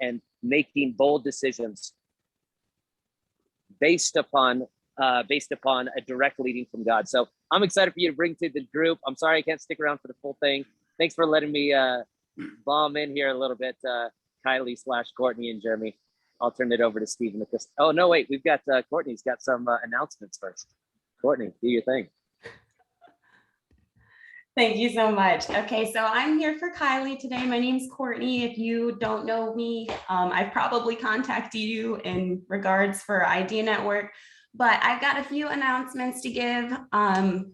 and making bold decisions based upon a direct leading from God. So I'm excited for you to bring to the group. I'm sorry I can't stick around for the full thing. Thanks for letting me bomb in here a little bit, Kylie/Courtney and Jeremy. I'll turn it over to Stephen. Oh, no, wait, we've got Courtney's got some announcements first. Courtney, do your thing. Thank you so much. Okay, so I'm here for Kylie today. My name's Courtney. If you don't know me, I've probably contacted you in regards for Idea Network, but I've got a few announcements to give.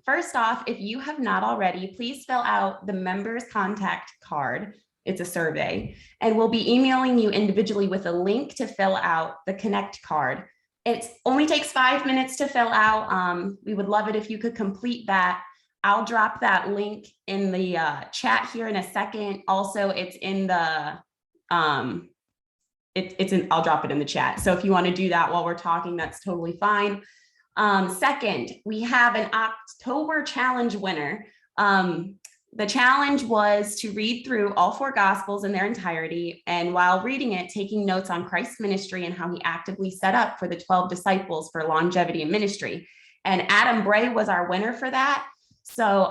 First off, if you have not already, please fill out the members contact card. It's a survey, and we'll be emailing you individually with a link to fill out the Connect card. It only takes 5 minutes to fill out. We would love it if you could complete that. I'll drop that link in the chat here in a second. Also, it's in the, I'll drop it in the chat. So if you want to do that while we're talking, that's totally fine. Second, we have an October challenge winner. The challenge was to read through all 4 Gospels in their entirety, and while reading it, taking notes on Christ's ministry and how he actively set up for the 12 disciples for longevity in ministry. And Adam Bray was our winner for that. So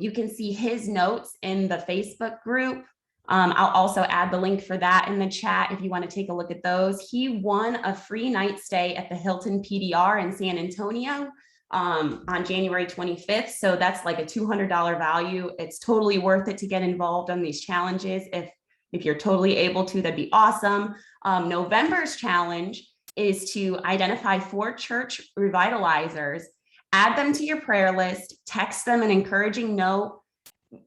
you can see his notes in the Facebook group. I'll also add the link for that in the chat if you want to take a look at those. He won a free night stay at the Hilton PDR in San Antonio on January 25th. So that's like a $200 value. It's totally worth it to get involved on these challenges. If you're totally able to, that'd be awesome. November's challenge is to identify 4 church revitalizers, add them to your prayer list, text them an encouraging note,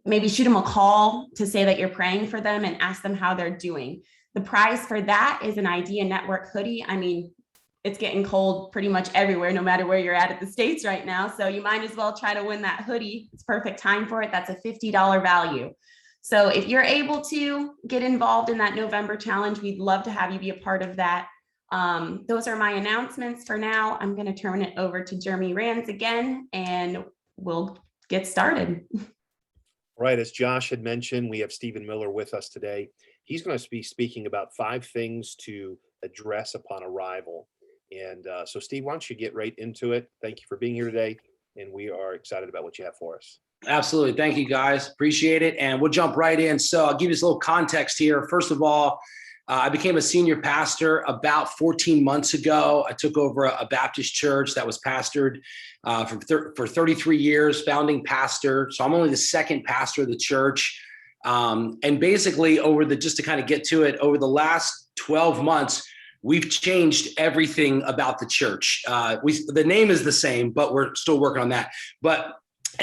maybe shoot them a call to say that you're praying for them and ask them how they're doing. The prize for that is an Idea Network hoodie. I mean, it's getting cold pretty much everywhere, no matter where you're at the States right now. So you might as well try to win that hoodie. It's perfect time for it. That's a $50 value. So if you're able to get involved in that November challenge, we'd love to have you be a part of that. Those are my announcements for now. I'm going to turn it over to Jeremy Rands again, and we'll get started. Right, as Josh had mentioned, we have Stephen Miller with us today. He's going to be speaking about 5 things to address upon arrival. And so, Steve, why don't you get right into it? Thank you for being here today, and we are excited about what you have for us. Absolutely. Thank you, guys. Appreciate it. And we'll jump right in. So I'll give you this little context here. First of all, I became a senior pastor about 14 months ago. I took over a Baptist church that was pastored for 33 years, founding pastor. So I'm only the second pastor of the church. And basically just to kind of get to it, over the last 12 months, we've changed everything about the church. The name is the same, but we're still working on that. But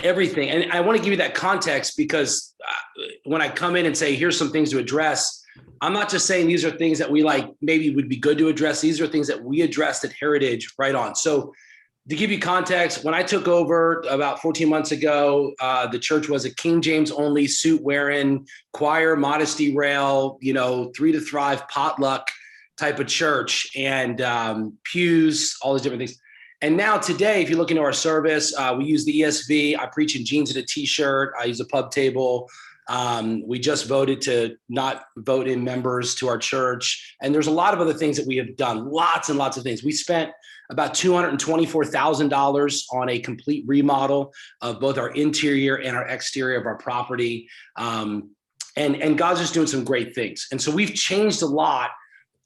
everything, and I want to give you that context because when I come in and say, here's some things to address, I'm not just saying these are things that we maybe would be good to address. These are things that we addressed at Heritage right on. So to give you context, when I took over about 14 months ago, the church was a King James only, suit wearing, choir, modesty rail, 3 to Thrive, potluck type of church, and pews, all these different things. And now today, if you look into our service, we use the ESV. I preach in jeans and a t-shirt. I use a pub table. We just voted to not vote in members to our church. And there's a lot of other things that we have done, lots and lots of things. We spent about $224,000 on a complete remodel of both our interior and our exterior of our property. And God's just doing some great things. And so we've changed a lot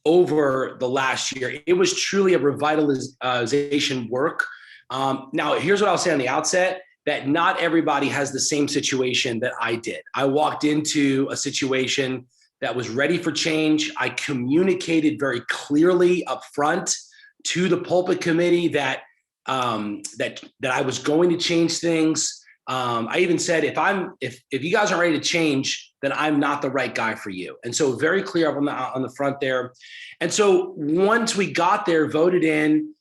over the last year. It was truly a revitalization work. Now, here's what I'll say on the outset, that not everybody has the same situation that I did. I walked into a situation that was ready for change. I communicated very clearly up front to the pulpit committee that I was going to change things. I even said, if you guys aren't ready to change, then I'm not the right guy for you. And so very clear on the front there. And so once we got there, voted in,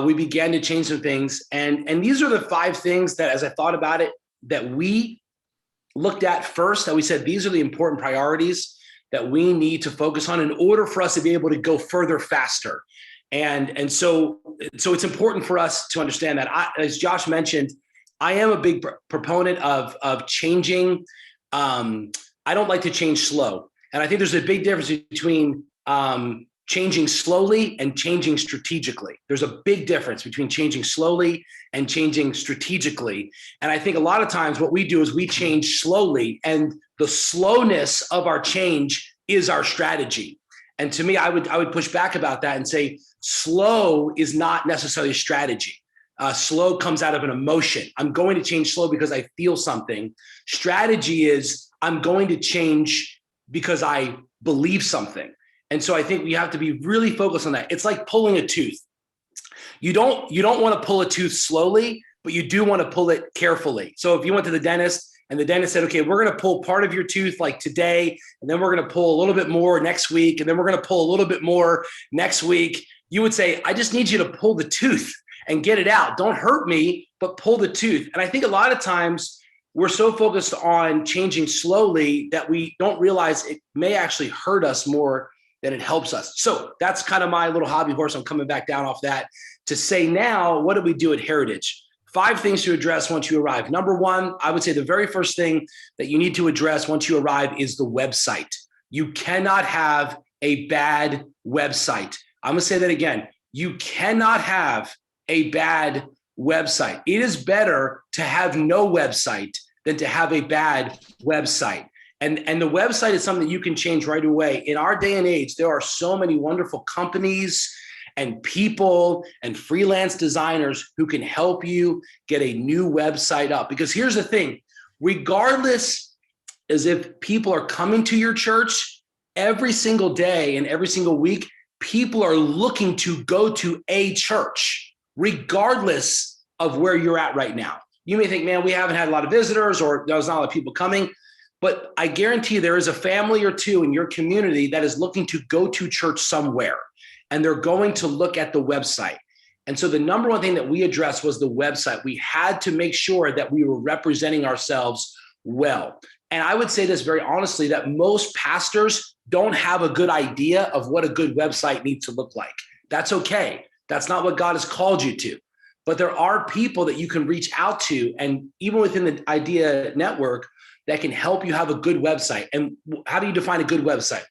we began to change some things. And these are the 5 things that, as I thought about it, that we looked at first, that we said, these are the important priorities that we need to focus on in order for us to be able to go further faster. And so it's important for us to understand that. As Josh mentioned, I am a big proponent of changing. I don't like to change slow. And I think there's a big difference between changing slowly and changing strategically. There's a big difference between changing slowly and changing strategically. And I think a lot of times what we do is we change slowly, and the slowness of our change is our strategy. And to me, I would push back about that and say slow is not necessarily a strategy. Slow comes out of an emotion. I'm going to change slow because I feel something. Strategy is I'm going to change because I believe something. And so I think we have to be really focused on that. It's like pulling a tooth. You don't want to pull a tooth slowly, but you do want to pull it carefully. So if you went to the dentist and the dentist said, okay, we're going to pull part of your tooth like today, and then we're going to pull a little bit more next week, and then we're going to pull a little bit more next week, you would say, I just need you to pull the tooth and get it out. Don't hurt me, but pull the tooth. And I think a lot of times we're so focused on changing slowly that we don't realize it may actually hurt us more than it helps us. So that's kind of my little hobby horse. I'm coming back down off that to say now, what do we do at Heritage? 5 things to address once you arrive. Number 1, I would say the very first thing that you need to address once you arrive is the website. You cannot have a bad website. I'm going to say that again. You cannot have a bad website. It is better to have no website than to have a bad website. And the website is something that you can change right away. In our day and age, there are so many wonderful companies and people and freelance designers who can help you get a new website up. Because here's the thing, regardless as if people are coming to your church every single day and every single week, people are looking to go to a church, regardless of where you're at right now. You may think, man, we haven't had a lot of visitors or there's not a lot of people coming. But I guarantee there is a family or two in your community that is looking to go to church somewhere, and they're going to look at the website. And so the number one thing that we addressed was the website. We had to make sure that we were representing ourselves well. And I would say this very honestly, that most pastors don't have a good idea of what a good website needs to look like. That's okay. That's not what God has called you to. But there are people that you can reach out to, and even within the Idea Network, that can help you have a good website. And how do you define a good website?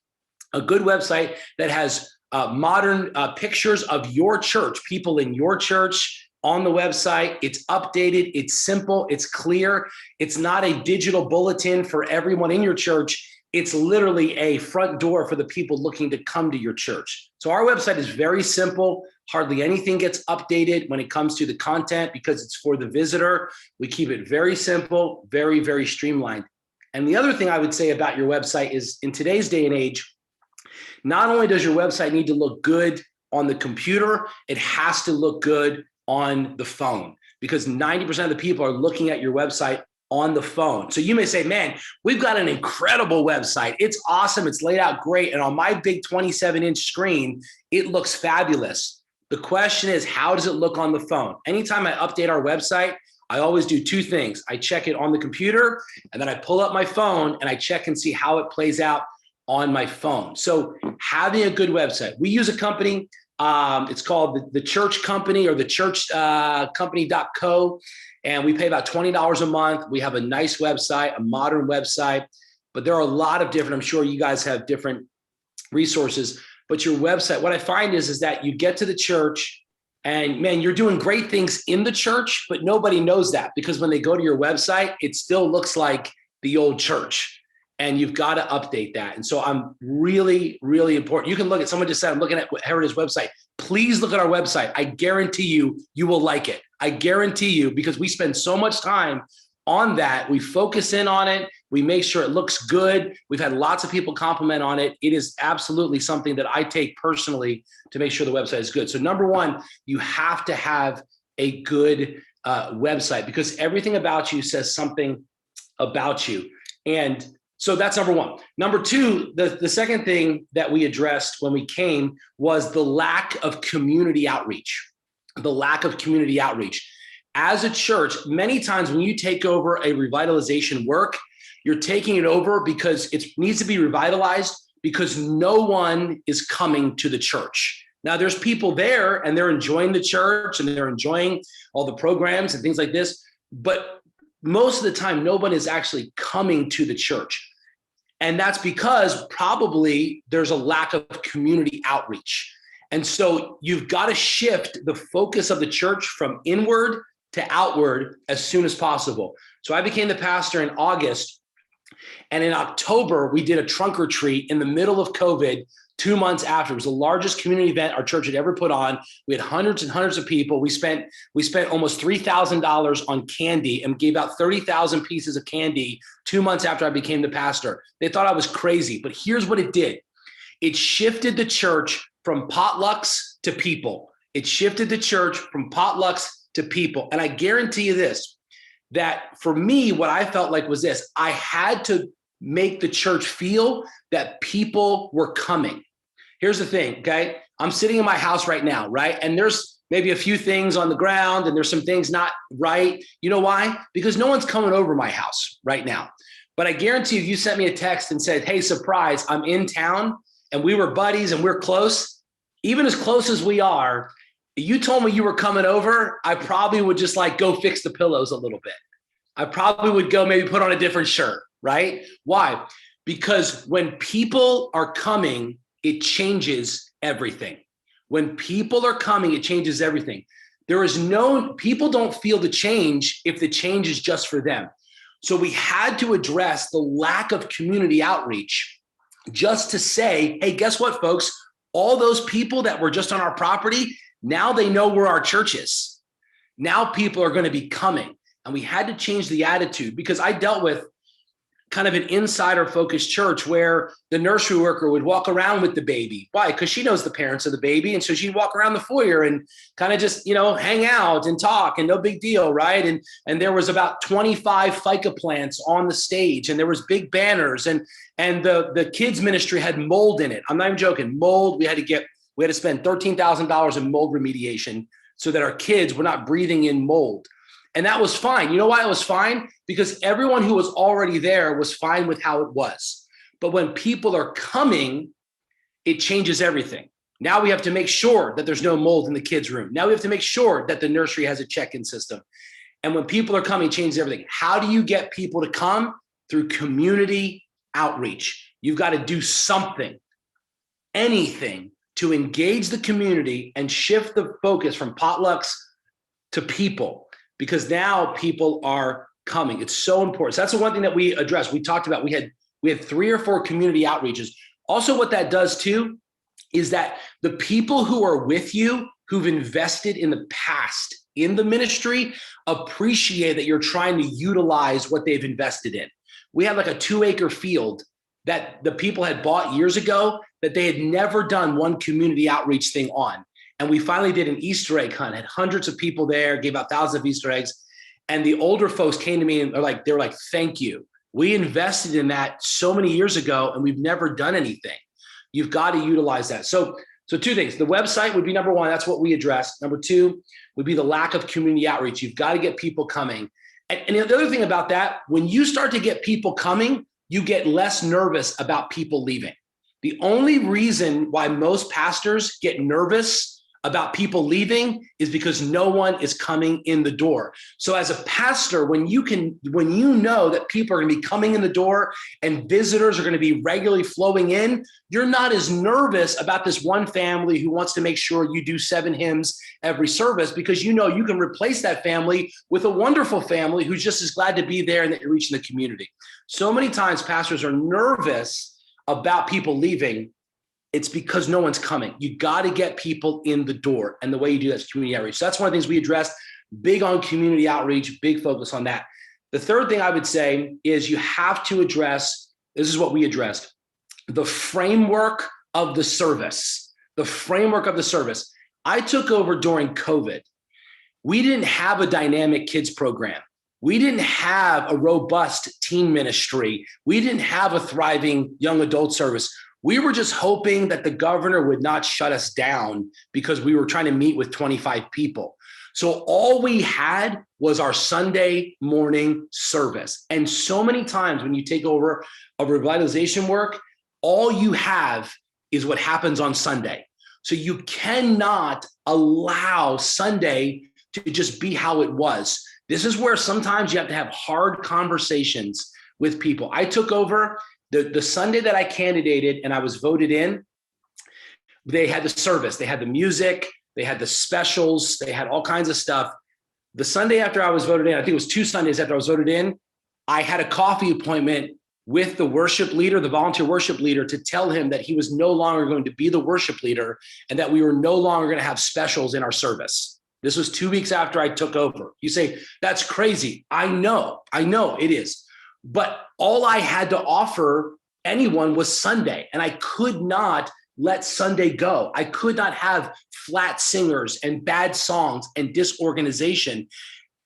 A good website that has modern pictures of your church, people in your church on the website. It's updated, it's simple, it's clear. It's not a digital bulletin for everyone in your church. It's literally a front door for the people looking to come to your church. So our website is very simple. Hardly anything gets updated when it comes to the content because it's for the visitor. We keep it very simple, very, very streamlined. And the other thing I would say about your website is in today's day and age, not only does your website need to look good on the computer, it has to look good on the phone because 90% of the people are looking at your website on the phone. So you may say, man, we've got an incredible website. It's awesome. It's laid out great. And on my big 27-inch screen, it looks fabulous. The question is, how does it look on the phone? Anytime I update our website, I always do 2 things. I check it on the computer, and then I pull up my phone and I check and see how it plays out on my phone. So having a good website. We use a company, it's called the Church Company or the Church Company.co. And we pay about $20 a month. We have a nice website, a modern website, but there are a lot of different, I'm sure you guys have different resources, but your website, what I find is that you get to the church and man, you're doing great things in the church, but nobody knows that because when they go to your website, it still looks like the old church and you've got to update that. And so I'm really, really important. You can look at, someone just said, I'm looking at Heritage website. Please look at our website. I guarantee you, you will like it. I guarantee you, because we spend so much time on that. We focus in on it. We make sure it looks good. We've had lots of people compliment on it. It is absolutely something that I take personally to make sure the website is good. So number 1, you have to have a good website because everything about you says something about you. And so that's number 1. Number 2, the second thing that we addressed when we came was the lack of community outreach. The lack of community outreach. As a church, many times when you take over a revitalization work, you're taking it over because it needs to be revitalized because no one is coming to the church. Now there's people there and they're enjoying the church and they're enjoying all the programs and things like this, but most of the time, no one is actually coming to the church. And that's because probably there's a lack of community outreach. And so you've got to shift the focus of the church from inward to outward as soon as possible. So I became the pastor in August. And in October, we did a trunk or treat in the middle of COVID, 2 months after. It was the largest community event our church had ever put on. We had hundreds and hundreds of people. We spent almost $3,000 on candy and gave out 30,000 pieces of candy 2 months after I became the pastor. They thought I was crazy, but here's what it did. It shifted the church from potlucks to people. It shifted the church from potlucks to people. And I guarantee you this, that for me, what I felt like was this: I had to make the church feel that people were coming. Here's the thing, okay? I'm sitting in my house right now, right? And there's maybe a few things on the ground and there's some things not right. You know why? Because no one's coming over my house right now. But I guarantee you sent me a text and said, hey, surprise, I'm in town and we were buddies and we're close. Even as close as we are, you told me you were coming over, I probably would just like go fix the pillows a little bit. I probably would go maybe put on a different shirt, right? Why? Because when people are coming, it changes everything. When people are coming, it changes everything. People don't feel the change if the change is just for them. So we had to address the lack of community outreach just to say, hey, guess what, folks? All those people that were just on our property, now they know where our church is. Now people are going to be coming. And we had to change the attitude, because I dealt with kind of an insider-focused church where the nursery worker would walk around with the baby. Why? Because she knows the parents of the baby. And so she'd walk around the foyer and kind of just, hang out and talk and no big deal, right? And there was about 25 FICA plants on the stage, and there was big banners, and the kids ministry had mold in it. I'm not even joking. Mold, we had to spend $13,000 in mold remediation so that our kids were not breathing in mold. And that was fine. You know why it was fine? Because everyone who was already there was fine with how it was. But when people are coming, it changes everything. Now we have to make sure that there's no mold in the kids' room. Now we have to make sure that the nursery has a check-in system. And when people are coming, it changes everything. How do you get people to come? Through community outreach. You've got to do something, anything, to engage the community and shift the focus from potlucks to people. Because now people are coming. It's so important. So that's the one thing that we addressed. We talked about, we had 3 or 4 community outreaches. Also, what that does too is that the people who are with you, who've invested in the past in the ministry, appreciate that you're trying to utilize what they've invested in. We had like a 2-acre field that the people had bought years ago that they had never done one community outreach thing on. And we finally did an Easter egg hunt, had hundreds of people there, gave out thousands of Easter eggs. And the older folks came to me and they were like, thank you. We invested in that so many years ago and we've never done anything. You've got to utilize that. So 2 things. The website would be number 1. That's what we addressed. Number 2 would be the lack of community outreach. You've got to get people coming. And the other thing about that, when you start to get people coming, you get less nervous about people leaving. The only reason why most pastors get nervous about people leaving is because no one is coming in the door. So as a pastor, when you know that people are going to be coming in the door and visitors are going to be regularly flowing in, you're not as nervous about this one family who wants to make sure you do 7 hymns every service, because you know you can replace that family with a wonderful family who's just as glad to be there and that you're reaching the community. So many times pastors are nervous about people leaving. It's because no one's coming. You got to get people in the door. And the way you do that is community outreach. So that's one of the things we addressed, big on community outreach, big focus on that. The third thing I would say is you have to address, this is what we addressed, the framework of the service, the framework of the service. I took over during COVID. We didn't have a dynamic kids program. We didn't have a robust teen ministry. We didn't have a thriving young adult service. We were just hoping that the governor would not shut us down because we were trying to meet with 25 people. So all we had was our Sunday morning service. And so many times when you take over a revitalization work, all you have is what happens on Sunday. So you cannot allow Sunday to just be how it was. This is where sometimes you have to have hard conversations with people. I took over The Sunday that I candidated and I was voted in, they had the service, they had the music, they had the specials, they had all kinds of stuff. The Sunday after I was voted in, I think it was 2 Sundays after I was voted in, I had a coffee appointment with the worship leader, the volunteer worship leader, to tell him that he was no longer going to be the worship leader and that we were no longer going to have specials in our service. This was 2 weeks after I took over. You say, that's crazy. I know it is. But all I had to offer anyone was Sunday, and I could not let Sunday go. I could not have flat singers and bad songs and disorganization.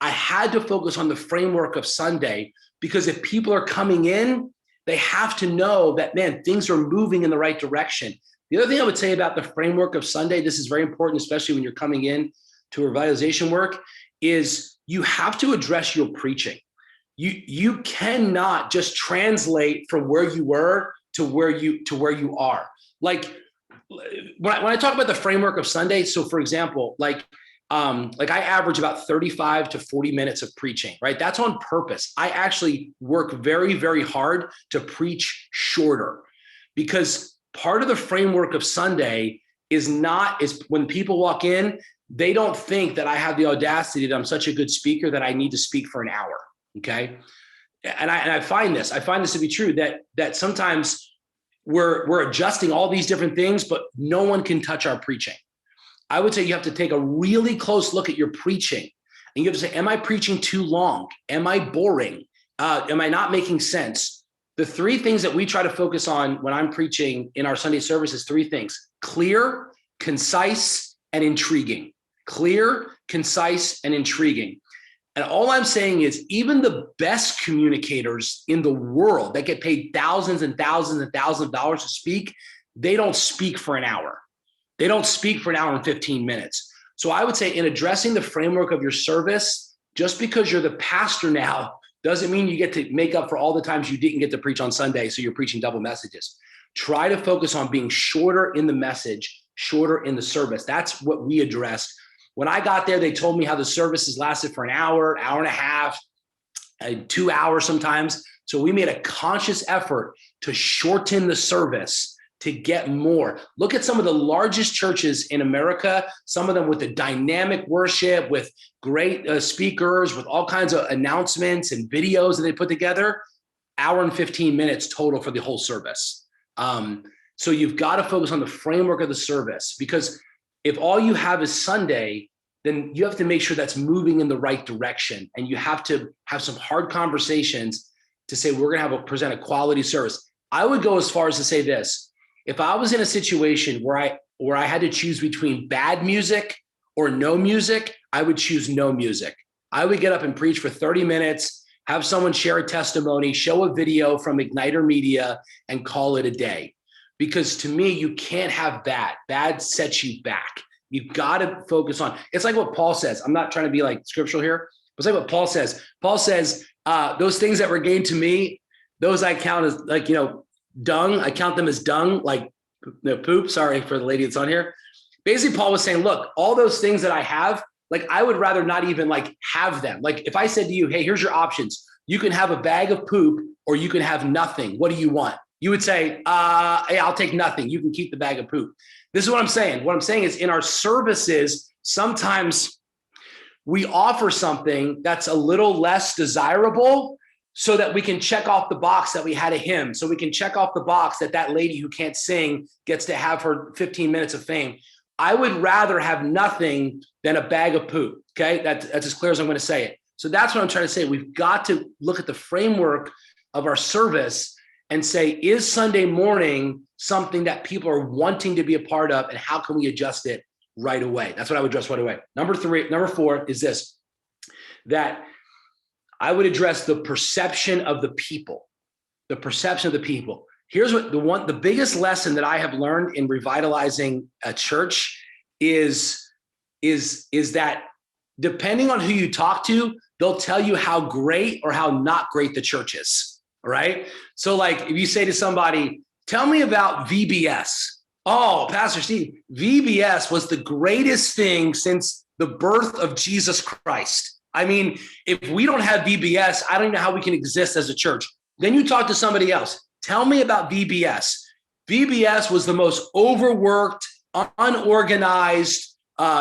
I had to focus on the framework of Sunday, because if people are coming in, they have to know that, man, things are moving in the right direction. The other thing I would say about the framework of Sunday, this is very important, especially when you're coming in to revitalization work, is you have to address your preaching. You cannot just translate from where you were to where you are. Like when I talk about the framework of Sunday, so for example, like I average about 35 to 40 minutes of preaching, right? That's on purpose. I actually work very, very hard to preach shorter, because part of the framework of Sunday is when people walk in, they don't think that I have the audacity, that I'm such a good speaker that I need to speak for an hour. Okay. And I find this to be true, that sometimes we're adjusting all these different things, but no one can touch our preaching. I would say you have to take a really close look at your preaching, and you have to say, am I preaching too long? Am I boring? Am I not making sense? The 3 things that we try to focus on when I'm preaching in our Sunday service is 3 things: clear, concise, and intriguing. Clear, concise, and intriguing. And all I'm saying is, even the best communicators in the world that get paid thousands and thousands and thousands of dollars to speak, they don't speak for an hour. They don't speak for an hour and 15 minutes. So I would say, in addressing the framework of your service, just because you're the pastor now doesn't mean you get to make up for all the times you didn't get to preach on Sunday, so you're preaching double messages. Try to focus on being shorter in the message, shorter in the service. That's what we addressed. When I got there, they told me how the services lasted for an hour and a half, 2 hours sometimes. So we made a conscious effort to shorten the service to get more. Look at some of the largest churches in America, some of them with a dynamic worship, with great speakers, with all kinds of announcements and videos that they put together. Hour and 15 minutes total for the whole service. So you've got to focus on the framework of the service, because if all you have is Sunday, then you have to make sure that's moving in the right direction. And you have to have some hard conversations to say, we're going to present a quality service. I would go as far as to say this: if I was in a situation where I had to choose between bad music or no music, I would choose no music. I would get up and preach for 30 minutes, have someone share a testimony, show a video from Igniter Media, and call it a day. Because to me, you can't have bad. Bad sets you back. You've got to focus on, it's like what Paul says. I'm not trying to be like scriptural here, but it's like what Paul says. Paul says, those things that were gained to me, those I count as like, dung. I count them as dung, like poop. Sorry for the lady that's on here. Basically, Paul was saying, look, all those things that I have, like, I would rather not even like have them. Like if I said to you, hey, here's your options. You can have a bag of poop or you can have nothing. What do you want? You would say, hey, I'll take nothing. You can keep the bag of poop. This is what I'm saying. What I'm saying is, in our services, sometimes we offer something that's a little less desirable so that we can check off the box that we had a hymn. So we can check off the box that lady who can't sing gets to have her 15 minutes of fame. I would rather have nothing than a bag of poop. Okay. That's as clear as I'm going to say it. So that's what I'm trying to say. We've got to look at the framework of our service and say, is Sunday morning something that people are wanting to be a part of, and how can we adjust it right away? That's what I would address right away. Number 4 is this, that I would address the perception of the people, the perception of the people. Here's what the biggest lesson that I have learned in revitalizing a church is that depending on who you talk to, they'll tell you how great or how not great the church is. All right. So like if you say to somebody, tell me about VBS. Oh, Pastor Steve, VBS was the greatest thing since the birth of Jesus Christ. I mean, if we don't have VBS, I don't know how we can exist as a church. Then you talk to somebody else. Tell me about VBS. VBS was the most overworked, unorganized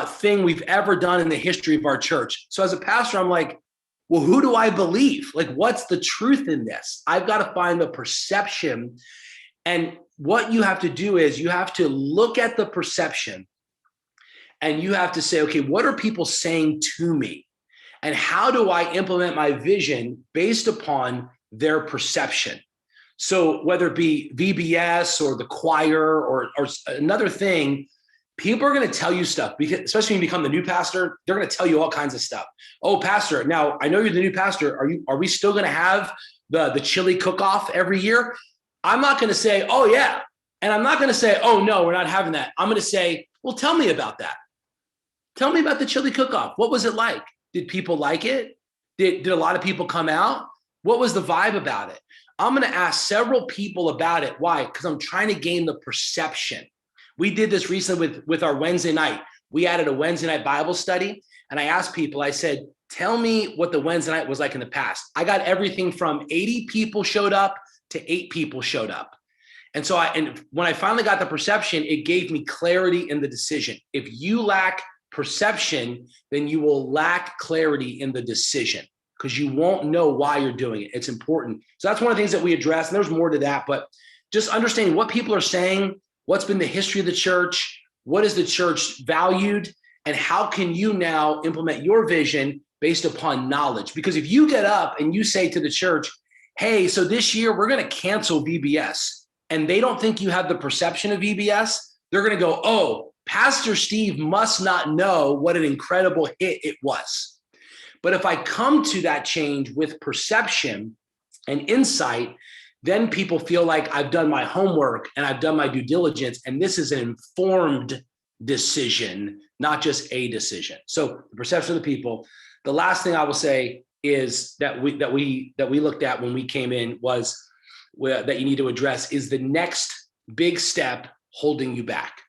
thing we've ever done in the history of our church. So as a pastor, I'm like, well, who do I believe? Like, what's the truth in this? I've got to find the perception. And what you have to do is you have to look at the perception and you have to say, okay, what are people saying to me? And how do I implement my vision based upon their perception? So whether it be VBS or the choir or another thing, people are going to tell you stuff, because especially when you become the new pastor, they're going to tell you all kinds of stuff. Oh, pastor, now I know you're the new pastor. Are we still going to have the chili cook-off every year? I'm not going to say, oh yeah. And I'm not going to say, oh no, we're not having that. I'm going to say, well, tell me about that. Tell me about the chili cook-off. What was it like? Did people like it? Did a lot of people come out? What was the vibe about it? I'm going to ask several people about it. Why? Because I'm trying to gain the perception. We did this recently with our Wednesday night. We added a Wednesday night Bible study. And I asked people, I said, tell me what the Wednesday night was like in the past. I got everything from 80 people showed up to 8 people showed up. And so when I finally got the perception, it gave me clarity in the decision. If you lack perception, then you will lack clarity in the decision, because you won't know why you're doing it. It's important. So that's one of the things that we address. And there's more to that, but just understanding what people are saying, what's been the history of the church, what is the church valued, and how can you now implement your vision based upon knowledge? Because if you get up and you say to the church, hey, so this year we're going to cancel VBS, and they don't think you have the perception of VBS, they're going to go, oh, Pastor Steve must not know what an incredible hit it was. But if I come to that change with perception and insight, then people feel like I've done my homework and I've done my due diligence, and this is an informed decision, not just a decision. So the perception of the people. The last thing I will say is that we looked at when we came in was that you need to address is the next big step holding you back.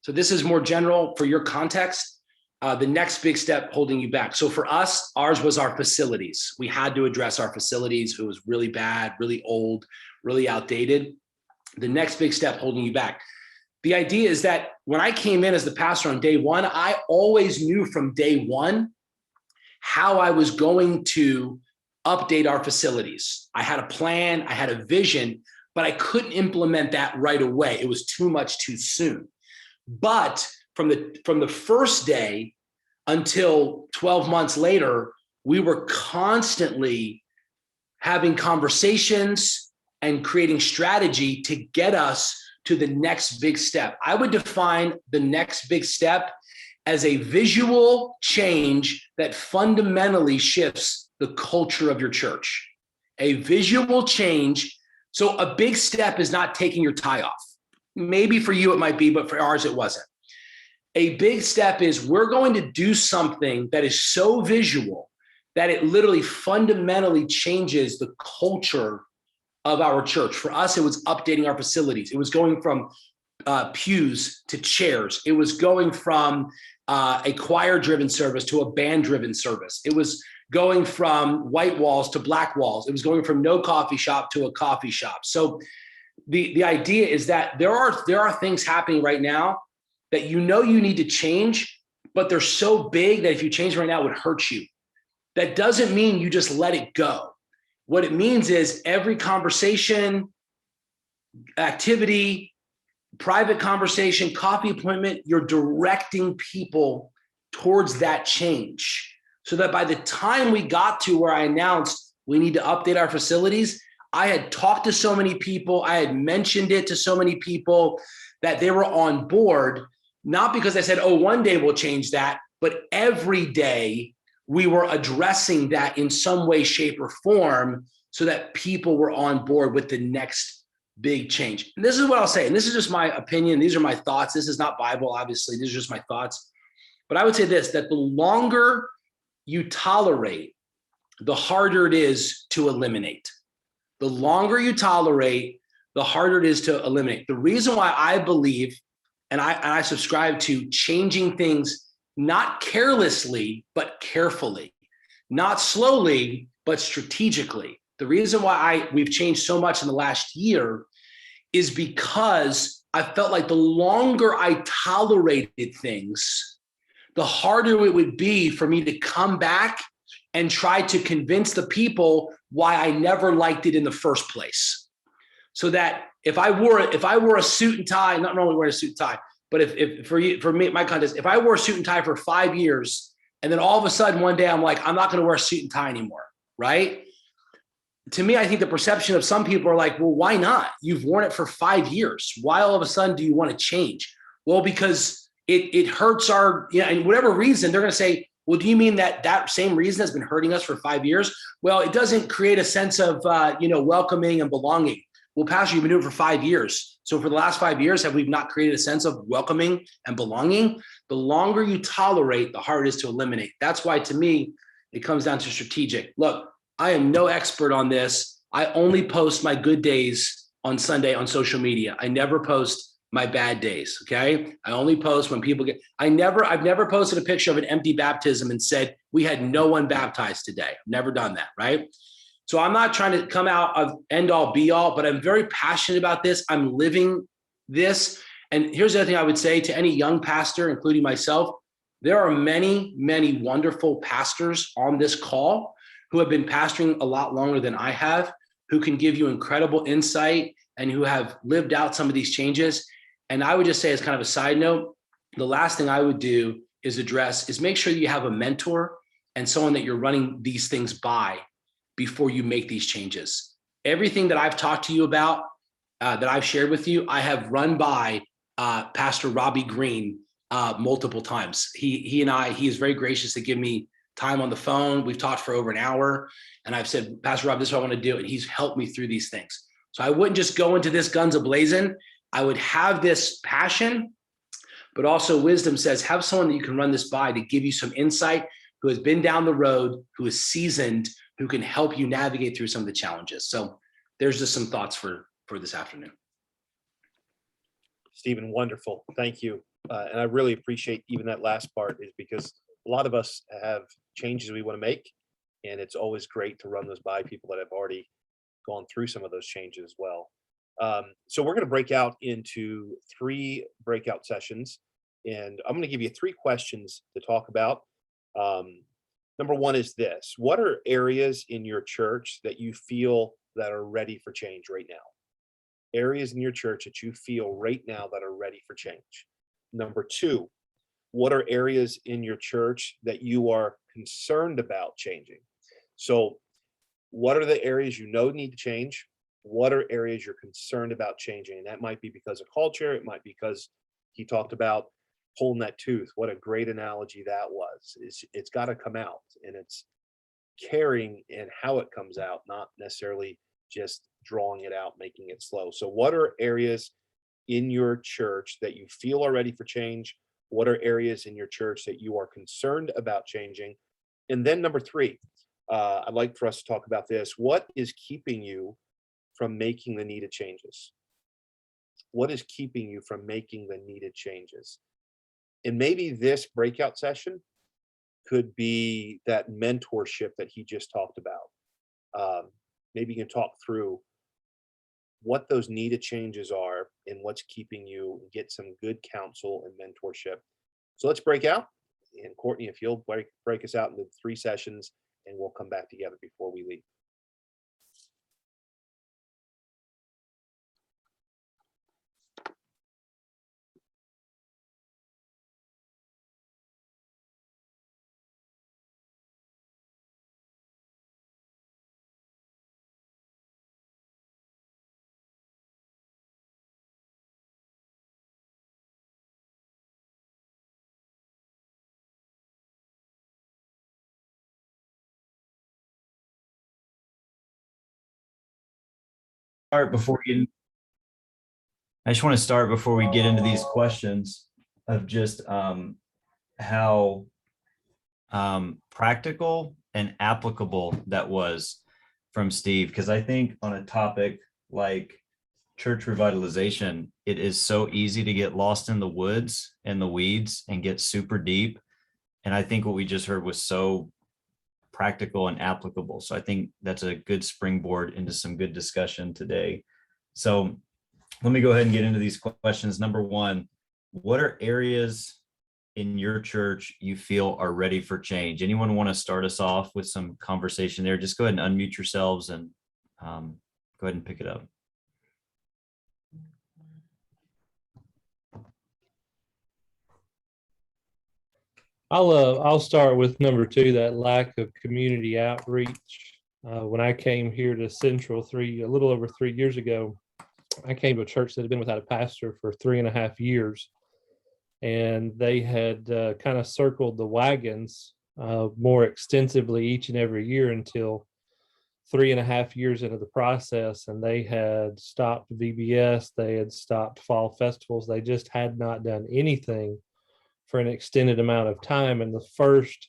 So this is more general for your context. The next big step holding you back. So for us, ours was our facilities. We had to address our facilities. It was really bad, really old, really outdated. The next big step holding you back. The idea is that when I came in as the pastor on day one, I always knew from day one how I was going to update our facilities. I had a plan, I had a vision, but I couldn't implement that right away. It was too much too soon. But from the first day until 12 months later, we were constantly having conversations and creating strategy to get us to the next big step. I would define the next big step as a visual change that fundamentally shifts the culture of your church. A visual change. So a big step is not taking your tie off. Maybe for you it might be, but for ours it wasn't. A big step is we're going to do something that is so visual that it literally fundamentally changes the culture of our church. For us, it was updating our facilities. It was going from pews to chairs. It was going from a choir-driven service to a band-driven service. It was going from white walls to black walls. It was going from no coffee shop to a coffee shop. So the idea is that there are things happening right now that you need to change, but they're so big that if you change right now, it would hurt you. That doesn't mean you just let it go. What it means is every conversation, activity, private conversation, coffee appointment, you're directing people towards that change so that by the time we got to where I announced we need to update our facilities, I had talked to so many people, I had mentioned it to so many people that they were on board, not because I said, oh, one day we'll change that, but every day we were addressing that in some way, shape, or form so that people were on board with the next big change. And this is what I'll say, and this is just my opinion. These are my thoughts. This is not Bible, obviously. These are just my thoughts. But I would say this, that the longer you tolerate, the harder it is to eliminate. The longer you tolerate, the harder it is to eliminate. The reason why I believe, and I subscribe to changing things not carelessly, but carefully, not slowly, but strategically. The reason why we've changed so much in the last year is because I felt like the longer I tolerated things, the harder it would be for me to come back and try to convince the people why I never liked it in the first place. So that if I wore a suit and tie, not normally wearing a suit and tie, but if for me, my contest, if I wore a suit and tie for 5 years, and then all of a sudden one day I'm like, I'm not going to wear a suit and tie anymore, right? To me, I think the perception of some people are like, well, why not? You've worn it for 5 years. Why all of a sudden do you want to change? Well, because it hurts our, and whatever reason, they're going to say, well, do you mean that same reason has been hurting us for 5 years? Well, it doesn't create a sense of, welcoming and belonging. Well, Pastor, you've been doing it for 5 years. So for the last 5 years, have we not created a sense of welcoming and belonging? The longer you tolerate, the harder it is to eliminate. That's why, to me, it comes down to strategic. Look, I am no expert on this. I only post my good days on Sunday on social media. I never post my bad days, okay? I only post when people I've never posted a picture of an empty baptism and said, we had no one baptized today. I've never done that, right? So I'm not trying to come out of end all be all, but I'm very passionate about this. I'm living this. And here's the other thing I would say to any young pastor, including myself, there are many, many wonderful pastors on this call who have been pastoring a lot longer than I have, who can give you incredible insight and who have lived out some of these changes. And I would just say, as kind of a side note, the last thing I would do is make sure you have a mentor and someone that you're running these things by before you make these changes. Everything that I've talked to you about, that I've shared with you, I have run by Pastor Robbie Green multiple times. He is very gracious to give me time on the phone. We've talked for over an hour, and I've said, Pastor Rob, this is what I want to do. And he's helped me through these things. So I wouldn't just go into this guns a-blazing. I would have this passion, but also wisdom says, have someone that you can run this by to give you some insight, who has been down the road, who is seasoned, who can help you navigate through some of the challenges. So there's just some thoughts for this afternoon. Stephen, wonderful. Thank you. And I really appreciate even that last part, is because a lot of us have changes we want to make, and it's always great to run those by people that have already gone through some of those changes as well. So we're going to break out into 3 breakout sessions, and I'm going to give you 3 questions to talk about. Number 1 is this: what are areas in your church that you feel that are ready for change right now? Areas in your church that you feel right now that are ready for change. Number 2, what are areas in your church that you are concerned about changing? So what are the areas you know need to change? What are areas you're concerned about changing? And that might be because of culture. It might be because he talked about pulling that tooth. What a great analogy that was. It's got to come out, and it's caring in how it comes out, not necessarily just drawing it out, making it slow. So what are areas in your church that you feel are ready for change? What are areas in your church that you are concerned about changing? And then number 3, I'd like for us to talk about this. What is keeping you from making the needed changes? What is keeping you from making the needed changes? And maybe this breakout session could be that mentorship that he just talked about. Maybe you can talk through what those needed changes are and what's keeping you, and get some good counsel and mentorship. So let's break out. And Courtney, if you'll break us out into 3 sessions, and we'll come back together before we leave. Start before you. I just want to start before we get into these questions of just how practical and applicable that was from Steve, because I think on a topic like church revitalization, it is so easy to get lost in the woods and the weeds and get super deep. And I think what we just heard was so practical and applicable. So I think that's a good springboard into some good discussion today. So let me go ahead and get into these questions. Number one, what are areas in your church you feel are ready for change? Anyone want to start us off with some conversation there? Just go ahead and unmute yourselves and go ahead and pick it up. I'll start with number two, that lack of community outreach. When I came here to Central a little over 3 years ago, I came to a church that had been without a pastor for 3.5 years. And they had kind of circled the wagons more extensively each and every year until 3.5 years into the process. And they had stopped VBS, they had stopped fall festivals. They just had not done anything for an extended amount of time. And the first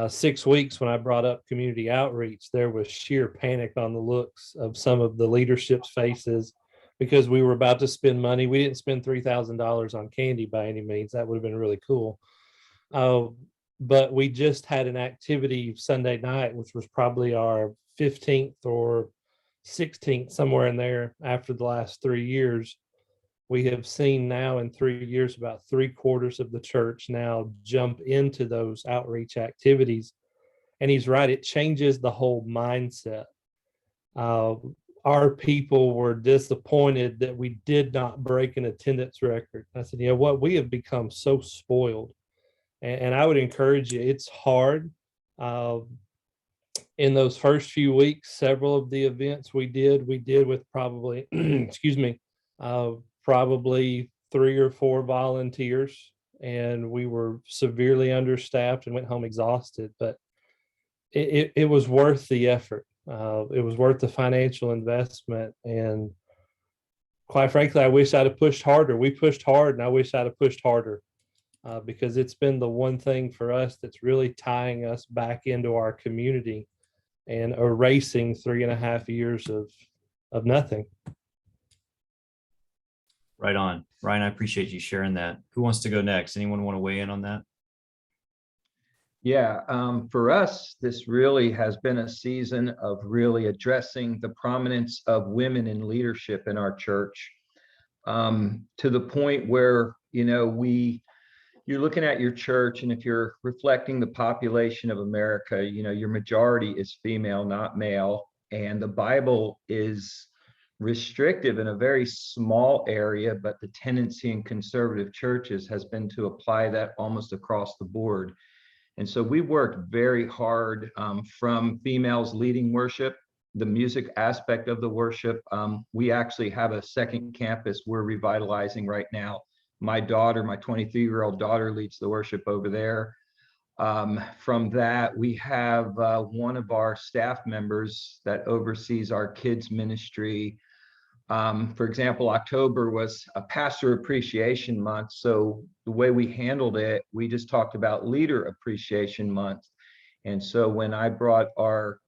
6 weeks when I brought up community outreach, there was sheer panic on the looks of some of the leadership's faces, because we were about to spend money. We didn't spend $3,000 on candy by any means. That would have been really cool. But we just had an activity Sunday night, which was probably our 15th or 16th, somewhere in there, after the last 3 years. We have seen now in 3 years about 3/4 of the church now jump into those outreach activities. And he's right, it changes the whole mindset. Our people were disappointed that we did not break an attendance record. I said, you know what, we have become so spoiled. And I would encourage you, it's hard. In those first few weeks, several of the events we did with probably, excuse me, probably 3 or 4 volunteers, and we were severely understaffed and went home exhausted, but it was worth the effort. It was worth the financial investment. And quite frankly, I wish I'd have pushed harder. We pushed hard, and I wish I'd have pushed harder because it's been the one thing for us that's really tying us back into our community and erasing 3.5 years of nothing. Right on. Ryan, I appreciate you sharing that. Who wants to go next? Anyone want to weigh in on that? Yeah, for us, this really has been a season of really addressing the prominence of women in leadership in our church, to the point where, you're looking at your church, and if you're reflecting the population of America, your majority is female, not male. And the Bible is restrictive in a very small area, but the tendency in conservative churches has been to apply that almost across the board. And so we worked very hard from females leading worship, the music aspect of the worship. We actually have a second campus we're revitalizing right now. My 23-year-old daughter, leads the worship over there. From that, we have one of our staff members that oversees our kids ministry. For example, October was a pastor appreciation month. So the way we handled it, we just talked about leader appreciation month. And so when I brought our,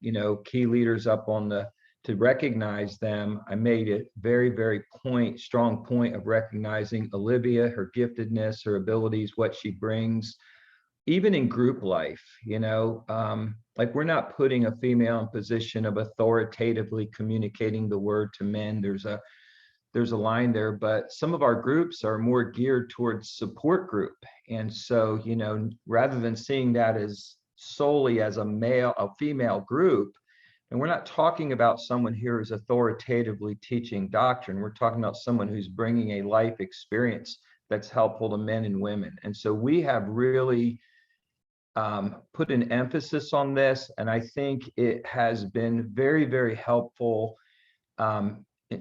key leaders up to recognize them, I made it very, very strong point of recognizing Olivia, her giftedness, her abilities, what she brings, even in group life, like we're not putting a female in position of authoritatively communicating the word to men. There's a line there, but some of our groups are more geared towards support group. And so, rather than seeing that as solely as a female group, and we're not talking about someone here who's authoritatively teaching doctrine. We're talking about someone who's bringing a life experience that's helpful to men and women. And so we have really put an emphasis on this, and I think it has been very, very helpful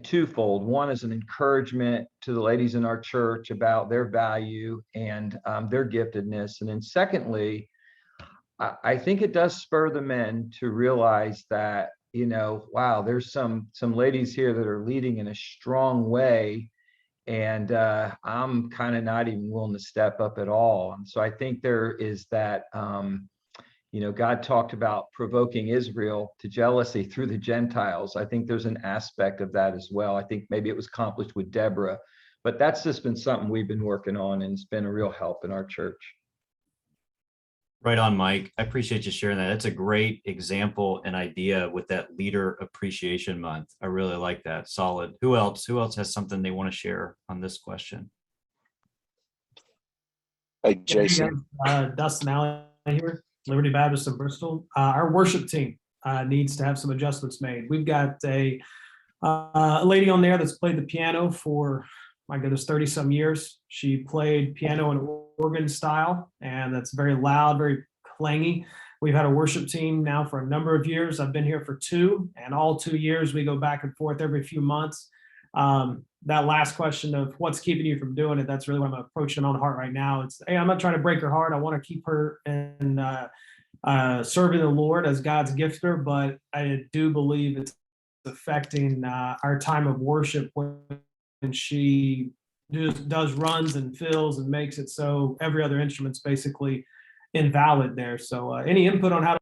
twofold. One is an encouragement to the ladies in our church about their value and their giftedness, and then secondly, I think it does spur the men to realize that, wow, there's some ladies here that are leading in a strong way, and I'm kind of not even willing to step up at all. And so I think there is that, God talked about provoking Israel to jealousy through the Gentiles. I think there's an aspect of that as well. I think maybe it was accomplished with Deborah, but that's just been something we've been working on, and it's been a real help in our church. Right on, Mike. I appreciate you sharing that. That's a great example and idea with that Leader Appreciation Month. I really like that. Solid. Who else? Who else has something they want to share on this question? Hey, Yeah, hey Jason. guys, Dustin Allen here, Liberty Baptist in Bristol. Our worship team needs to have some adjustments made. We've got a lady on there that's played the piano for, my goodness, 30 some years. She played piano and organ style, and that's very loud, very clangy. We've had a worship team now for a number of years. I've been here for 2, and all 2 years we go back and forth every few months. That last question of what's keeping you from doing it, that's really what I'm approaching on heart right now. It's, hey, I'm not trying to break her heart. I want to keep her in serving the Lord as God's gifter, but I do believe it's affecting our time of worship when she does runs and fills and makes it so every other instrument's basically invalid there. So any input on how to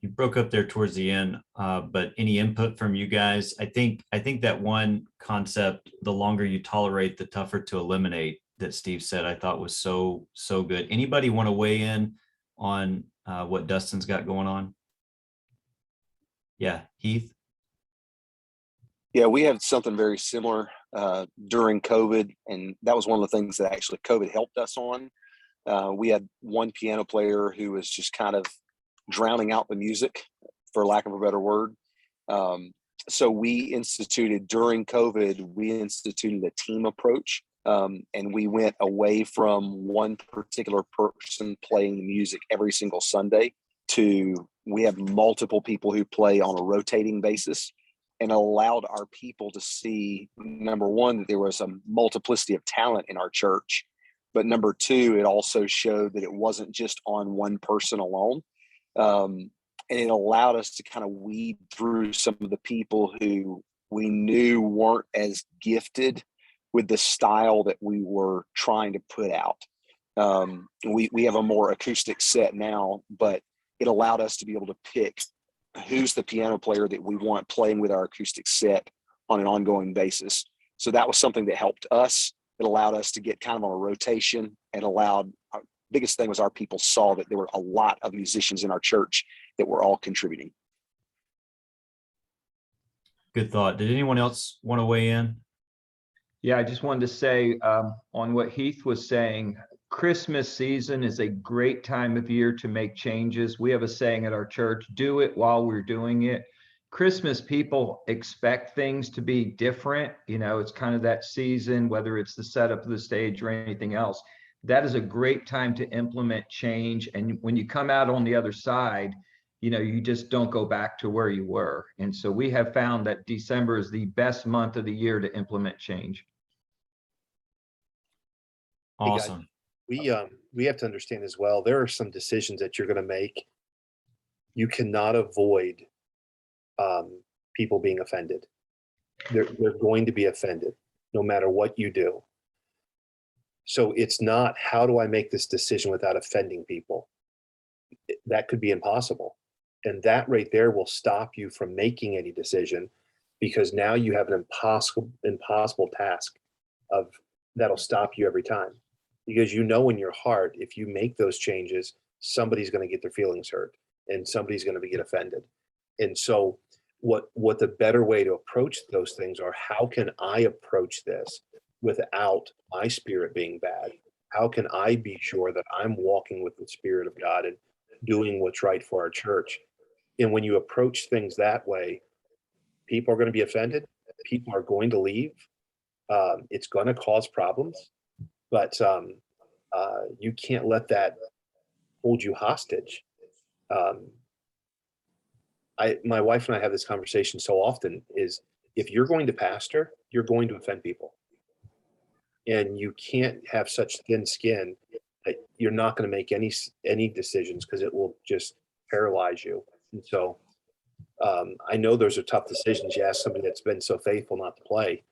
You broke up there towards the end, but any input from you guys? I think that one concept, the longer you tolerate, the tougher to eliminate, that Steve said, I thought was so good. Anybody want to weigh in on what Dustin's got going on? Yeah, Heath. Yeah, we had something very similar during COVID, and that was one of the things that actually COVID helped us on. We had one piano player who was just kind of drowning out the music, for lack of a better word. So we instituted during COVID, we instituted a team approach, and we went away from one particular person playing the music every single Sunday to we have multiple people who play on a rotating basis, and allowed our people to see, number one, that there was a multiplicity of talent in our church, but number two, it also showed that it wasn't just on one person alone. And it allowed us to kind of weed through some of the people who we knew weren't as gifted with the style that we were trying to put out. We have a more acoustic set now, but it allowed us to be able to pick who's the piano player that we want playing with our acoustic set on an ongoing basis. So that was something that helped us. It allowed us to get kind of on a rotation, and allowed, our biggest thing was our people saw that there were a lot of musicians in our church that were all contributing. Good thought. Did anyone else want to weigh in? Yeah, I just wanted to say on what Heath was saying, Christmas season is a great time of year to make changes. We have a saying at our church, do it while we're doing it. Christmas, people expect things to be different. You know, it's kind of that season, whether it's the setup of the stage or anything else. That is a great time to implement change. And when you come out on the other side, you know, you just don't go back to where you were. And so we have found that December is the best month of the year to implement change. Awesome. We have to understand as well, there are some decisions that you're going to make. You cannot avoid people being offended. They're going to be offended no matter what you do. So it's not, how do I make this decision without offending people? That could be impossible. And that right there will stop you from making any decision, because now you have an impossible task that'll stop you every time. Because you know in your heart, if you make those changes, somebody's going to get their feelings hurt and somebody's going to get offended. And so what the better way to approach those things are, how can I approach this without my spirit being bad? How can I be sure that I'm walking with the Spirit of God and doing what's right for our church? And when you approach things that way, people are going to be offended. People are going to leave. It's going to cause problems. But you can't let that hold you hostage. My wife and I have this conversation so often, is if you're going to pastor, you're going to offend people. And you can't have such thin skin that you're not going to make any decisions, because it will just paralyze you. And so I know those are tough decisions. You ask somebody that's been so faithful not to play,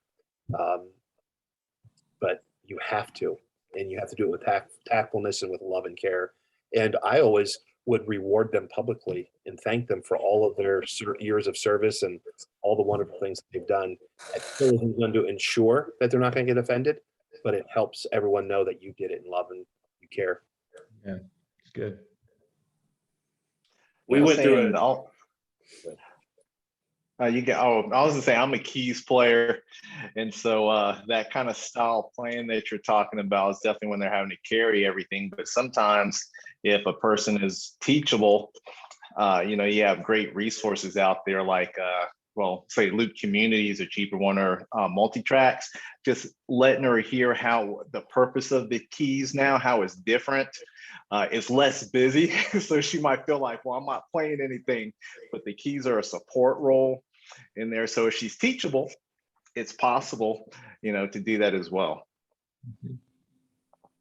but you have to. And you have to do it with tactfulness and with love and care. And I always would reward them publicly and thank them for all of their years of service and all the wonderful things that they've done. I still am going to ensure that they're not going to get offended, but it helps everyone know that you did it in love and you care. Yeah, it's good. We went through saying it. all. You get. Oh, I was gonna say I'm a keys player, and so that kind of style playing that you're talking about is definitely when they're having to carry everything. But sometimes, if a person is teachable, you have great resources out there like, well, say Loop Community is a cheaper one, or multi-tracks. Just letting her hear how the purpose of the keys now, how it's different. It's less busy, so she might feel like, well, I'm not playing anything, but the keys are a support role in there. So if she's teachable, it's possible, to do that as well.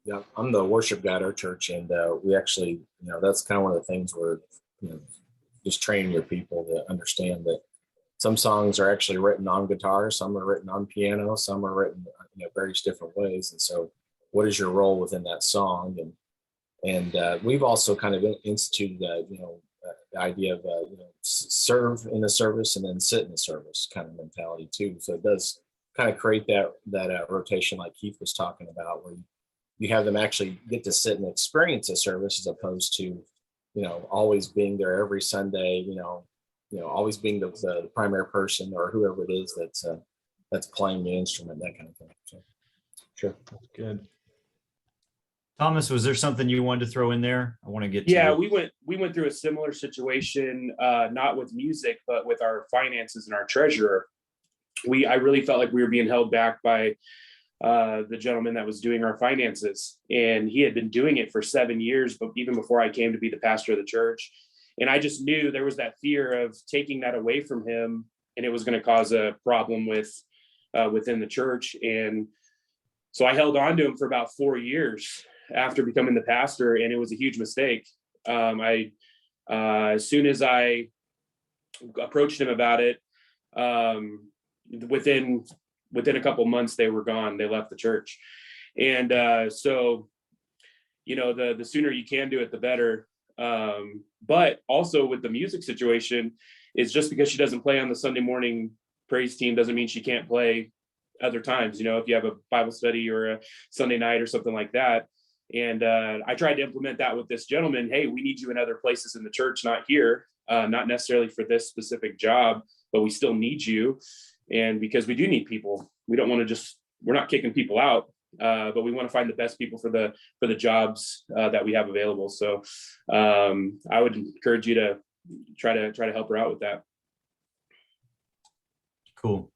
Yeah, I'm the worship guy at our church, and we actually, that's kind of one of the things where, just training your people to understand that some songs are actually written on guitar, some are written on piano, some are written, various different ways. And so, what is your role within that song? And we've also kind of instituted, the idea of, serve in the service and then sit in the service kind of mentality too. So it does kind of create that rotation like Keith was talking about, where you have them actually get to sit and experience a service as opposed to, always being there every Sunday, always being the primary person or whoever it is that's playing the instrument, that kind of thing. So, sure. That's good. Thomas, was there something you wanted to throw in there? I want to get to Yeah, you. we went through a similar situation, not with music, but with our finances and our treasurer. I really felt like we were being held back by the gentleman that was doing our finances, and he had been doing it for 7 years, but even before I came to be the pastor of the church. And I just knew there was that fear of taking that away from him, and it was going to cause a problem within the church. And so I held on to him for about 4 years after becoming the pastor, and it was a huge mistake. As soon as I approached him about it, within a couple months, they were gone. They left the church. And so, the sooner you can do it, the better. But also with the music situation, is just because she doesn't play on the Sunday morning praise team doesn't mean she can't play other times. If you have a Bible study or a Sunday night or something like that. And I tried to implement that with this gentleman. Hey, we need you in other places in the church, not here, not necessarily for this specific job, but we still need you. And because we do need people, we don't want to we're not kicking people out, but we want to find the best people for the jobs that we have available. So I would encourage you to try to help her out with that. Cool.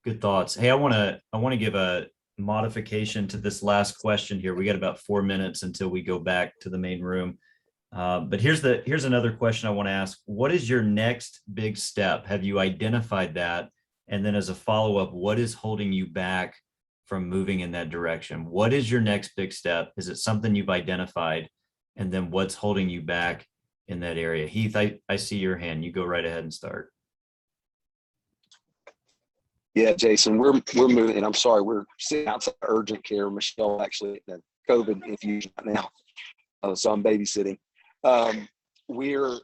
Good thoughts. Hey, I want to give a modification to this last question here. We got about 4 minutes until we go back to the main room. But here's another question I want to ask. What is your next big step? Have you identified that? And then as a follow-up, what is holding you back from moving in that direction? What is your next big step? Is it something you've identified? And then what's holding you back in that area? Heath, I see your hand. You go right ahead and start. Yeah, Jason, we're moving, and I'm sorry, we're sitting outside urgent care. Michelle actually at COVID infusion right now, so I'm babysitting. We're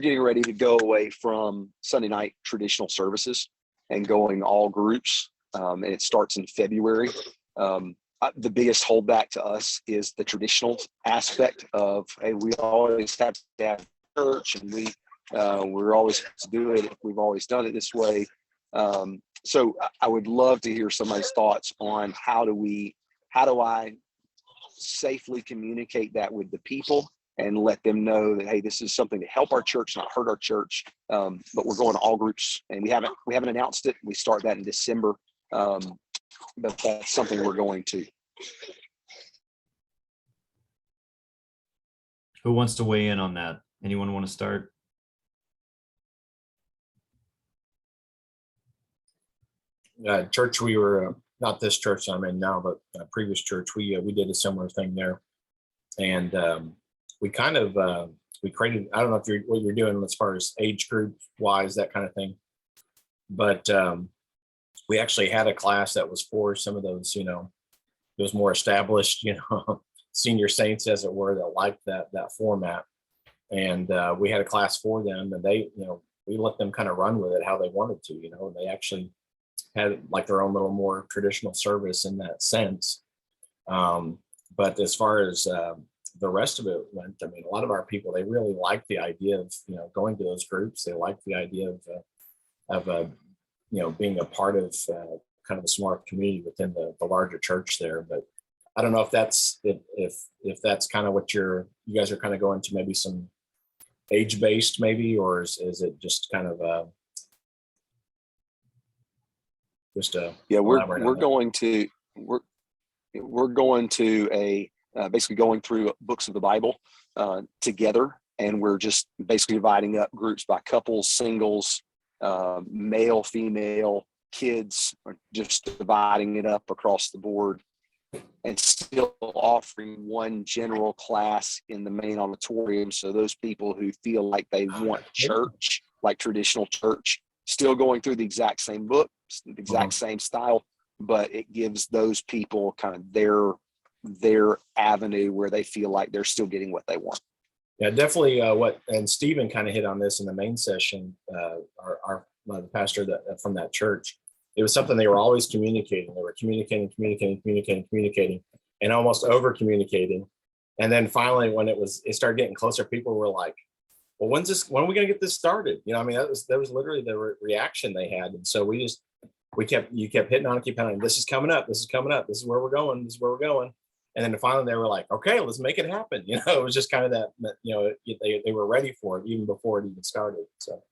getting ready to go away from Sunday night traditional services and going all groups, and it starts in February. The biggest holdback to us is the traditional aspect of, hey, we always have to have church, and we're always supposed to do it. We've always done it this way. So I would love to hear somebody's thoughts on how do I safely communicate that with the people and let them know that, hey, this is something to help our church, not hurt our church. But we're going to all groups, and we haven't announced it. We start that in December. But that's something we're going to. Who wants to weigh in on that? Anyone want to start? Church, we were not this church I'm in now, but previous church, we did a similar thing there, and we kind of we created. I don't know if what you're doing as far as age group wise, that kind of thing, but we actually had a class that was for some of those, those more established, senior saints, as it were, that liked that format, and we had a class for them, and they, we let them kind of run with it how they wanted to, and they actually had like their own little more traditional service in that sense. But as far as the rest of it went, I mean, a lot of our people, they really like the idea of, going to those groups. They like the idea of being a part of kind of a smaller community within the larger church there. But I don't know if that's if that's kind of what you guys are kind of going to, maybe some age-based maybe, or is it just kind of yeah, we're going to basically going through books of the Bible together, and we're just basically dividing up groups by couples, singles, male, female, kids, or just dividing it up across the board, and still offering one general class in the main auditorium. So those people who feel like they want church, like traditional church, still going through the exact same book, the exact same style, but it gives those people kind of their avenue where they feel like they're still getting what they want. Yeah, definitely. And Stephen kind of hit on this in the main session. The pastor from that church, it was something they were always communicating. They were communicating, and almost over communicating. And then finally, when it started getting closer, people were like, "Well, when are we going to get this started?" I mean, that was literally the reaction they had. And so you kept hitting on it, keep hitting on it. This is coming up. This is coming up. This is where we're going. This is where we're going. And then finally they were like, okay, let's make it happen. It was just kind of that, they were ready for it even before it even started. So.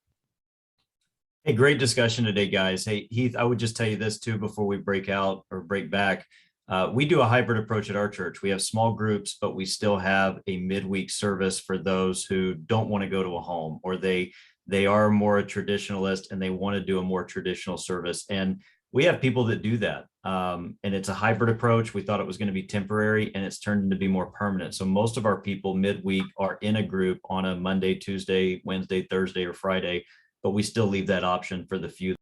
Hey, great discussion today, guys. Hey, Heath, I would just tell you this too, before we break back. We do a hybrid approach at our church. We have small groups, but we still have a midweek service for those who don't want to go to a home, or they are more a traditionalist and they want to do a more traditional service. And we have people that do that. And it's a hybrid approach. We thought it was going to be temporary, and it's turned into be more permanent. So most of our people midweek are in a group on a Monday, Tuesday, Wednesday, Thursday, or Friday, but we still leave that option for the few.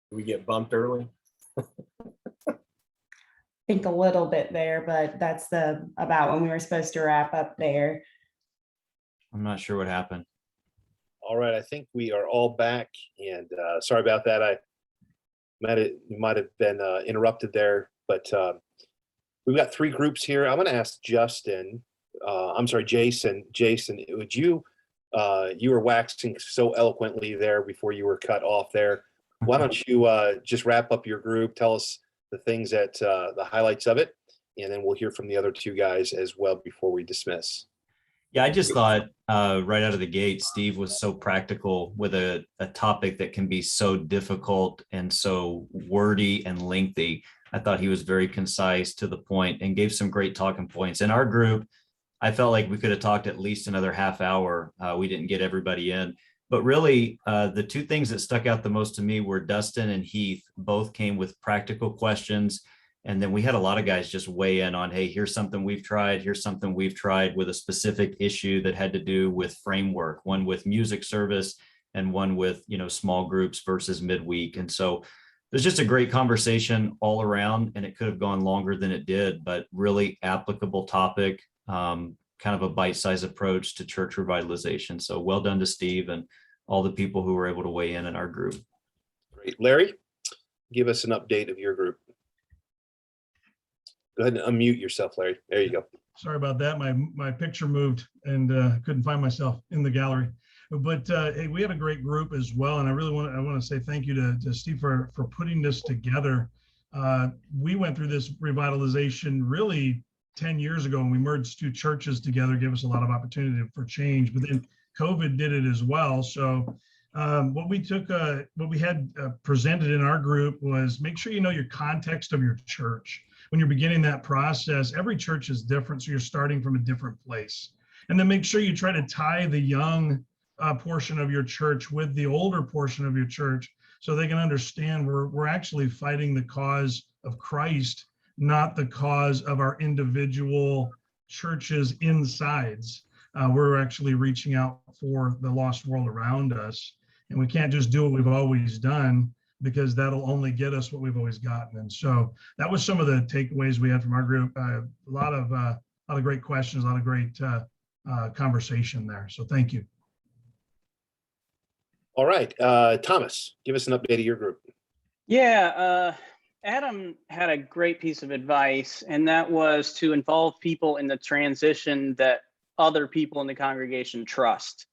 We get bumped early. I think a little bit there, but that's about when we were supposed to wrap up there. I'm not sure what happened. All right, I think we are all back, and sorry about that. You might have been interrupted there, but we've got three groups here. I'm going to ask Jason, would you were waxing so eloquently there before you were cut off there. Why don't you just wrap up your group, tell us the things that the highlights of it, and then we'll hear from the other two guys as well before we dismiss. Yeah, I just thought right out of the gate, Steve was so practical with a topic that can be so difficult and so wordy and lengthy. I thought he was very concise, to the point, and gave some great talking points. In our group, I felt like we could have talked at least another half hour. We didn't get everybody in. But really, the two things that stuck out the most to me were Dustin and Heath. Both came with practical questions. And then we had a lot of guys just weigh in on, hey, here's something we've tried. Here's something we've tried with a specific issue that had to do with framework, one with music service and one with, small groups versus midweek. And so there's just a great conversation all around, and it could have gone longer than it did, but really applicable topic, kind of a bite-sized approach to church revitalization. So well done to Steve and all the people who were able to weigh in our group. Great. Larry, give us an update of your group. Go ahead and unmute yourself, Larry. There you go. Sorry about that. My picture moved and couldn't find myself in the gallery. But hey, we had a great group as well, and I want to say thank you to Steve for putting this together. We went through this revitalization really 10 years ago, and we merged two churches together, gave us a lot of opportunity for change. But then COVID did it as well. So what we had presented in our group was, make sure you know your context of your church. When you're beginning that process, every church is different, so you're starting from a different place. And then make sure you try to tie the young portion of your church with the older portion of your church, so they can understand we're actually fighting the cause of Christ, not the cause of our individual churches' insides. We're actually reaching out for the lost world around us. And we can't just do what we've always done, because that'll only get us what we've always gotten. And so that was some of the takeaways we had from our group. A lot of great questions, a lot of great conversation there. So thank you. All right, Thomas, give us an update of your group. Yeah, Adam had a great piece of advice, and that was to involve people in the transition that other people in the congregation trust.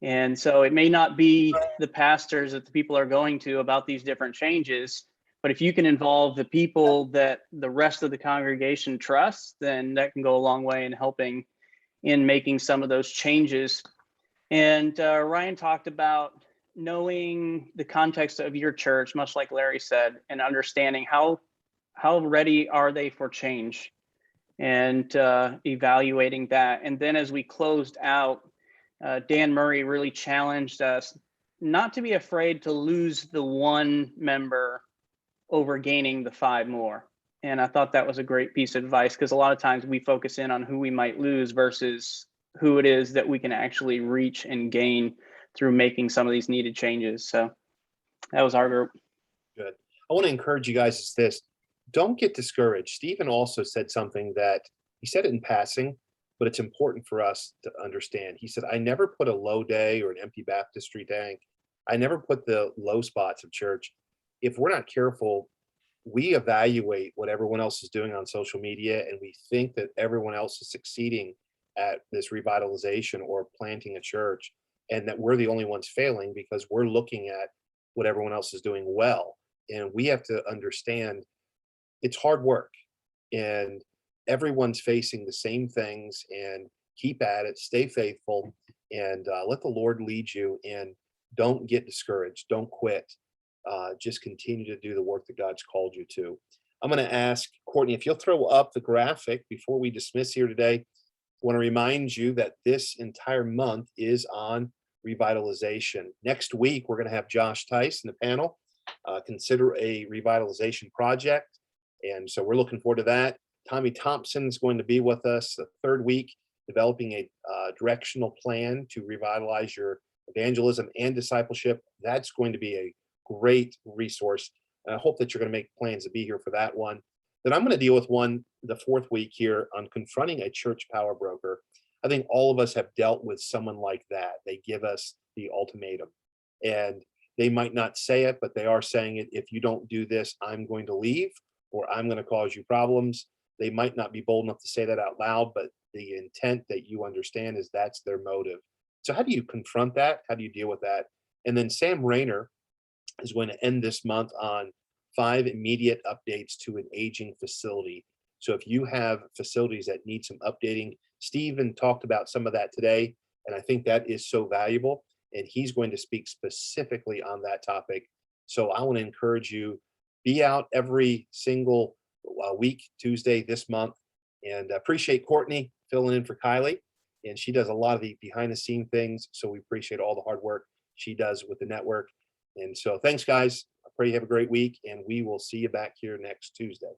And so it may not be the pastors that the people are going to about these different changes, but if you can involve the people that the rest of the congregation trusts, then that can go a long way in helping in making some of those changes. And Ryan talked about knowing the context of your church, much like Larry said, and understanding how ready are they for change, and evaluating that. And then as we closed out, Dan Murray really challenged us not to be afraid to lose the one member over gaining the 5 more. And I thought that was a great piece of advice, because a lot of times we focus in on who we might lose versus who it is that we can actually reach and gain through making some of these needed changes. So that was our group. Good. I want to encourage you guys is this: don't get discouraged. Stephen also said something that he said it in passing, but it's important for us to understand. He said, I never put a low day or an empty baptistry tank. I never put the low spots of church. If we're not careful, we evaluate what everyone else is doing on social media, and we think that everyone else is succeeding at this revitalization or planting a church, and that we're the only ones failing because we're looking at what everyone else is doing well. And we have to understand it's hard work, and everyone's facing the same things, and keep at it, stay faithful, and let the Lord lead you, and don't get discouraged. Don't quit. Just continue to do the work that God's called you to. I'm going to ask Courtney, if you'll throw up the graphic before we dismiss here today. I want to remind you that this entire month is on revitalization. Next week, we're going to have Josh Tice in the panel, consider a revitalization project. And so we're looking forward to that. Tommy Thompson is going to be with us the 3rd week, developing a directional plan to revitalize your evangelism and discipleship. That's going to be a great resource. And I hope that you're going to make plans to be here for that one. Then I'm going to deal with one the 4th week here on confronting a church power broker. I think all of us have dealt with someone like that. They give us the ultimatum, and they might not say it, but they are saying it. If you don't do this, I'm going to leave, or I'm going to cause you problems. They might not be bold enough to say that out loud, but the intent that you understand is that's their motive. So how do you confront that? How do you deal with that? And then Sam Rayner is going to end this month on 5 immediate updates to an aging facility. So if you have facilities that need some updating, Stephen talked about some of that today, and I think that is so valuable, and he's going to speak specifically on that topic. So I want to encourage you, be out every single week, Tuesday this month, and appreciate Courtney filling in for Kylie, and she does a lot of the behind the scene things. So we appreciate all the hard work she does with the network. And so thanks, guys. I pray you have a great week, and we will see you back here next Tuesday.